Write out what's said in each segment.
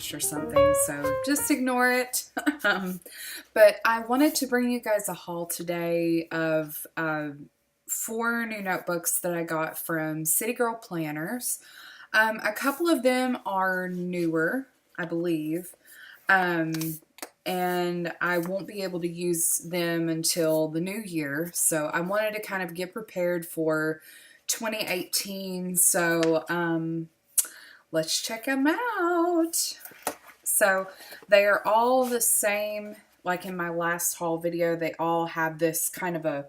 scratched or something, so just ignore it. But I wanted to bring you guys a haul today of 4 new notebooks that I got from City Girl Planners. A couple of them are newer, I believe, um, and I won't be able to use them until the new year, so I wanted to kind of get prepared for 2018, so let's check them out. So they are all the same, like in my last haul video, they all have this kind of a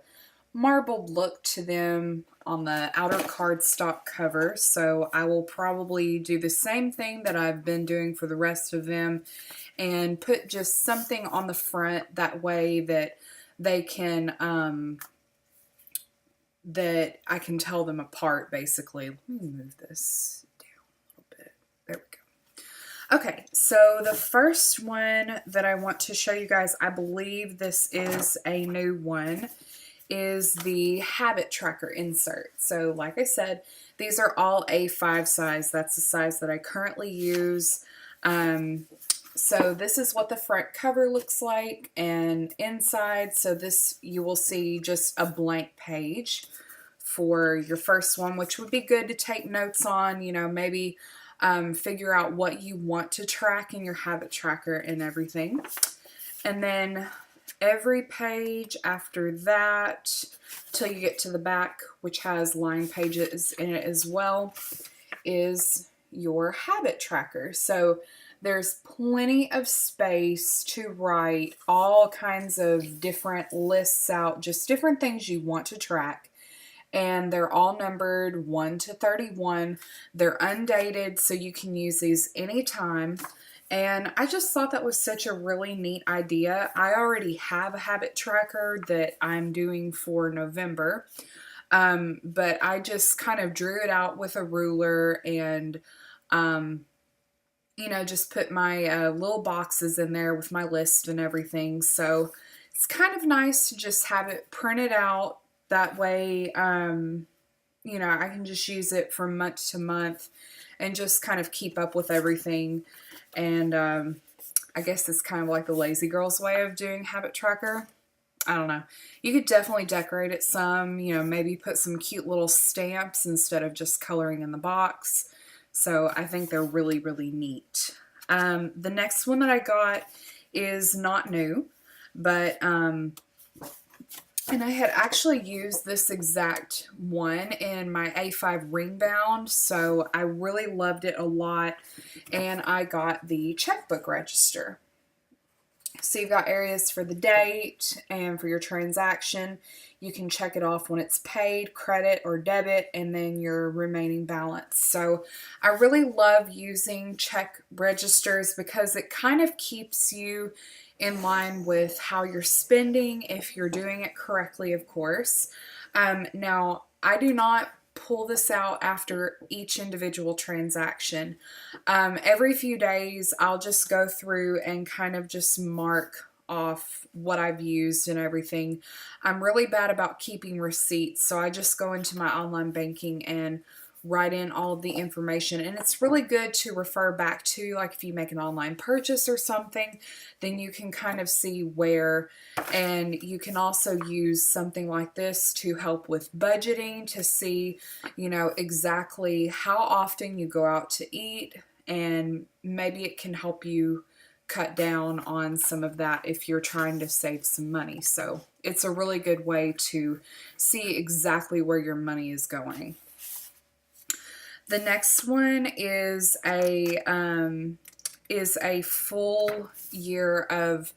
marbled look to them on the outer cardstock cover. So I will probably do the same thing that I've been doing for the rest of them and put just something on the front, that way that they can that I can tell them apart, basically. Let me move this down a little bit. There we go. Okay, so the first one that I want to show you guys, I believe this is a new one, is the habit tracker insert. So like I said, these are all A5 size. That's the size that I currently use. So this is what the front cover looks like, and inside, so this, you will see just a blank page for your first one, which would be good to take notes on, you know, maybe figure out what you want to track in your habit tracker and everything. And then every page after that, till you get to the back, which has line pages in it as well, is your habit tracker. So there's plenty of space to write all kinds of different lists out, just different things you want to track. And they're all numbered 1 to 31. They're undated, so you can use these anytime. And I just thought that was such a really neat idea. I already have a habit tracker that I'm doing for November. But I just kind of drew it out with a ruler and you know, just put my little boxes in there with my list and everything. So it's kind of nice to just have it printed out. That way, you know, I can just use it from month to month and just kind of keep up with everything. And I guess it's kind of like the lazy girl's way of doing habit tracker. I don't know. You could definitely decorate it some, you know, maybe put some cute little stamps instead of just coloring in the box. So I think they're really, really neat. The next one that I got is not new, but, and I had actually used this exact one in my A5 ring bound, so I really loved it a lot, and I got the checkbook register. So you've got areas for the date and for your transaction. You can check it off when it's paid, credit or debit, and then your remaining balance. So I really love using check registers because it kind of keeps you in line with how you're spending, if you're doing it correctly, of course. Now, I do not pull this out after each individual transaction. Every few days, I'll just go through and kind of just mark off what I've used and everything. I'm really bad about keeping receipts, so I just go into my online banking and write in all of the information, and it's really good to refer back to, like if you make an online purchase or something, then you can kind of see where. And you can also use something like this to help with budgeting, to see, you know, exactly how often you go out to eat, and maybe it can help you cut down on some of that if you're trying to save some money. So it's a really good way to see exactly where your money is going. The next one is a full year of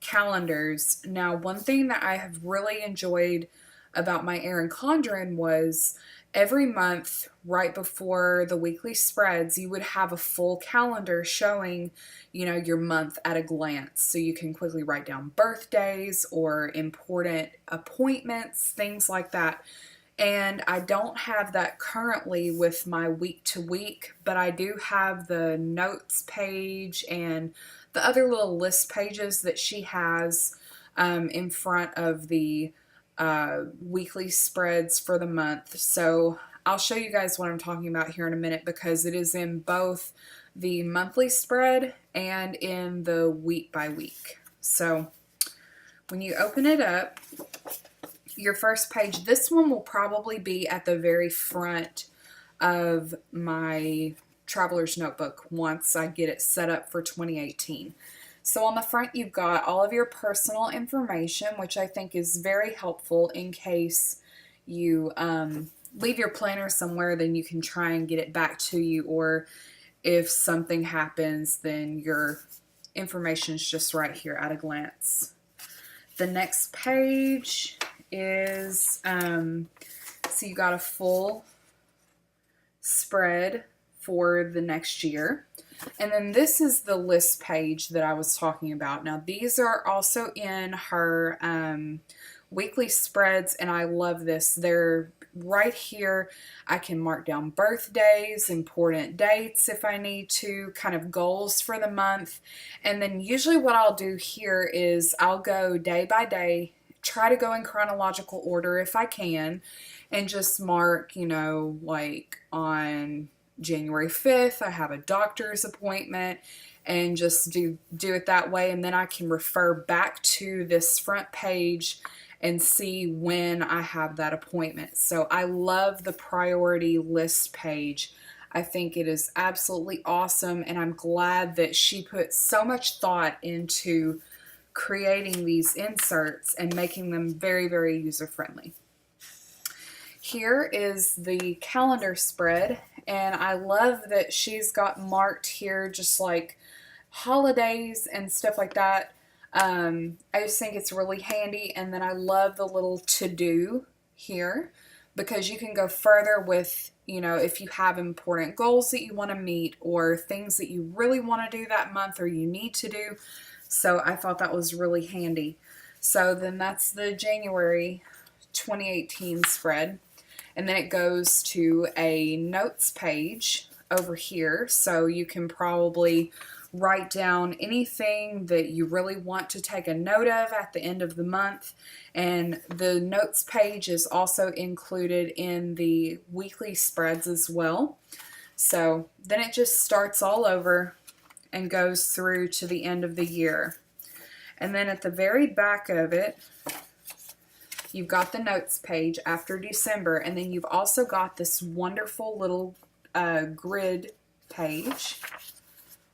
calendars. Now, one thing that I have really enjoyed about my Erin Condren was every month, right before the weekly spreads, you would have a full calendar showing, you know, your month at a glance. So you can quickly write down birthdays or important appointments, things like that. And I don't have that currently with my week to week, but I do have the notes page and the other little list pages that she has in front of the weekly spreads for the month. So I'll show you guys what I'm talking about here in a minute because it is in both the monthly spread and in the week by week. So when you open it up, your first page, this one will probably be at the very front of my Traveler's Notebook once I get it set up for 2018. So on the front, you've got all of your personal information, which I think is very helpful in case you leave your planner somewhere, then you can try and get it back to you, or if something happens, then your information is just right here at a glance. The next page is, so you got a full spread for the next year. And then this is the list page that I was talking about. Now these are also in her weekly spreads, and I love this. They're right here. I can mark down birthdays, important dates if I need to, kind of goals for the month. And then usually what I'll do here is I'll go day by day, try to go in chronological order if I can, and just mark, you know, like on January 5th, I have a doctor's appointment, and just do it that way. And then I can refer back to this front page and see when I have that appointment. So I love the priority list page. I think it is absolutely awesome, and I'm glad that she put so much thought into creating these inserts and making them very, very user-friendly. Here is the calendar spread, and I love that she's got marked here just like holidays and stuff like that. I just think it's really handy, and then I love the little to-do here because you can go further with, you know, if you have important goals that you want to meet or things that you really want to do that month or you need to do. So I thought that was really handy. So then that's the January 2018 spread. And then it goes to a notes page over here. So you can probably write down anything that you really want to take a note of at the end of the month. And the notes page is also included in the weekly spreads as well. So then it just starts all over and goes through to the end of the year. And then at the very back of it, you've got the notes page after December, and then you've also got this wonderful little grid page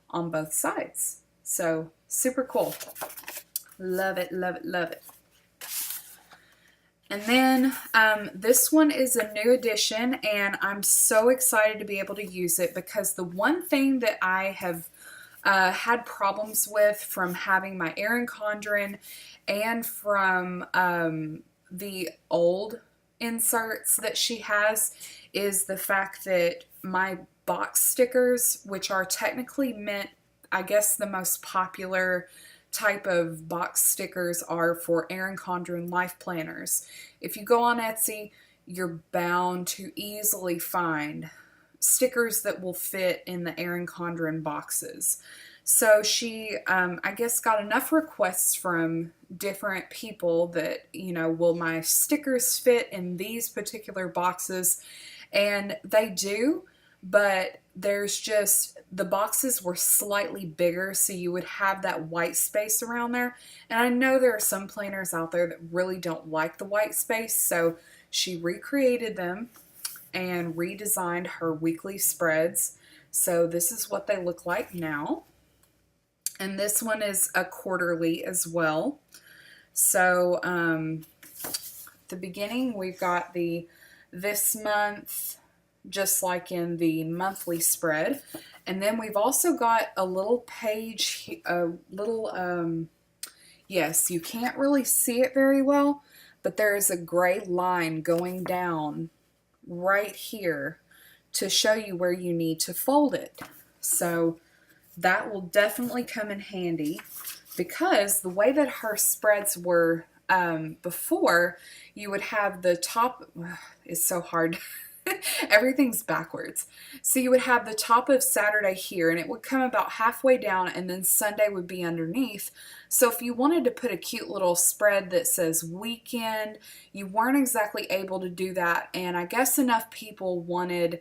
on both sides. So super cool. Love it, love it, love it. And then this one is a new addition, and I'm so excited to be able to use it because the one thing that I have had problems with from having my Erin Condren and from the old inserts that she has is the fact that my box stickers, which are technically meant, I guess the most popular type of box stickers are for Erin Condren life planners. If you go on Etsy, you're bound to easily find stickers that will fit in the Erin Condren boxes. So she, I guess, got enough requests from different people that, you know, will my stickers fit in these particular boxes? And they do, but there's just, the boxes were slightly bigger, so you would have that white space around there. And I know there are some planners out there that really don't like the white space, so she recreated them and redesigned her weekly spreads. So this is what they look like now. And this one is a quarterly as well. So at the beginning, we've got the this month, just like in the monthly spread. And then we've also got a little page, a little, yes, you can't really see it very well, but there is a gray line going down right here to show you where you need to fold it. So that will definitely come in handy because the way that her spreads were before, you would have the top, it's so hard Everything's backwards. So you would have the top of Saturday here, and it would come about halfway down, and then Sunday would be underneath. So if you wanted to put a cute little spread that says weekend, you weren't exactly able to do that. And I guess enough people wanted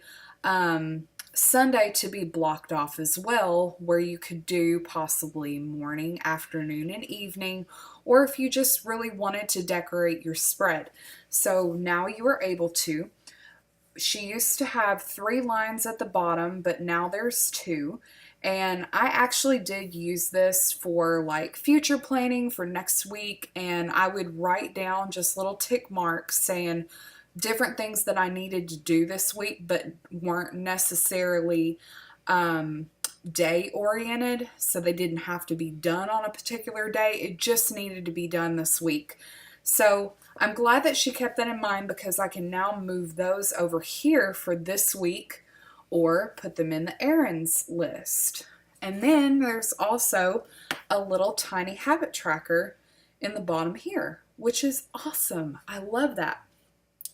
Sunday to be blocked off as well, where you could do possibly morning, afternoon, and evening, or if you just really wanted to decorate your spread. So now you are able to. She used to have 3 lines at the bottom, but now there's 2. And I actually did use this for like future planning for next week, and I would write down just little tick marks saying different things that I needed to do this week, but weren't necessarily day oriented, so they didn't have to be done on a particular day. It just needed to be done this week. So I'm glad that she kept that in mind, because I can now move those over here for this week or put them in the errands list. And then there's also a little tiny habit tracker in the bottom here, which is awesome. I love that.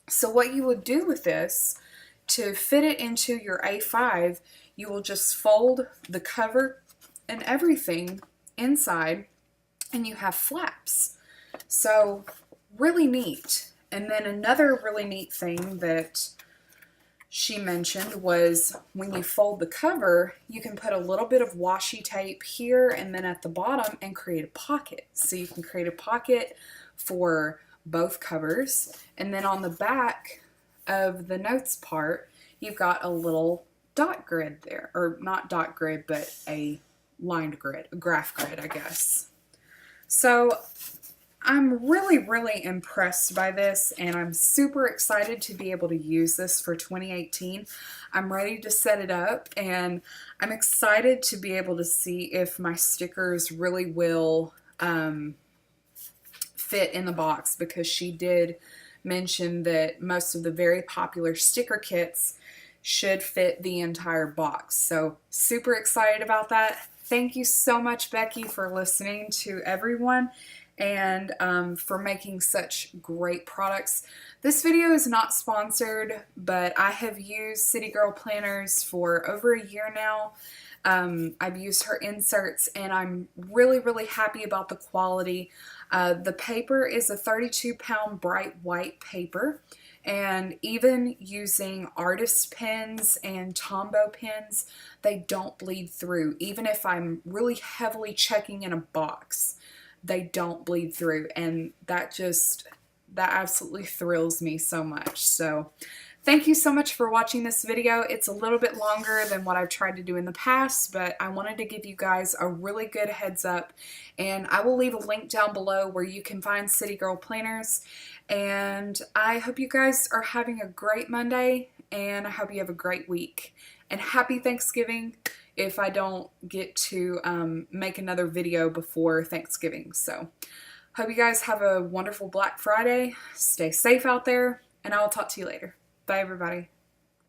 So what you would do with this, to fit it into your A5, you will just fold the cover and everything inside, and you have flaps. So really neat. And then another really neat thing that she mentioned was when you fold the cover, you can put a little bit of washi tape here and then at the bottom and create a pocket. So you can create a pocket for both covers. And then on the back of the notes part, you've got a little dot grid there, or not dot grid, but a lined grid, a graph grid, I guess. So I'm really impressed by this, and I'm super excited to be able to use this for 2018. I'm ready to set it up, and I'm excited to be able to see if my stickers really will fit in the box, because she did mention that most of the very popular sticker kits should fit the entire box. So super excited about that. Thank you so much, Becky, for listening to everyone, and for making such great products. This video is not sponsored, but I have used City Girl planners for over a year now. I've used her inserts, and I'm really happy about the quality. The paper is a 32-pound bright white paper, and even using artist pens and Tombow pens, they don't bleed through. Even if I'm really heavily checking in a box, they don't bleed through, and that absolutely thrills me so much. So thank you so much for watching this video. It's a little bit longer than what I've tried to do in the past, but I wanted to give you guys a really good heads up, and I will leave a link down below where you can find City Girl planners. And I hope you guys are having a great Monday, and I hope you have a great week. And happy Thanksgiving if I don't get to make another video before Thanksgiving. So hope you guys have a wonderful Black Friday. Stay safe out there, and I will talk to you later. Bye, everybody.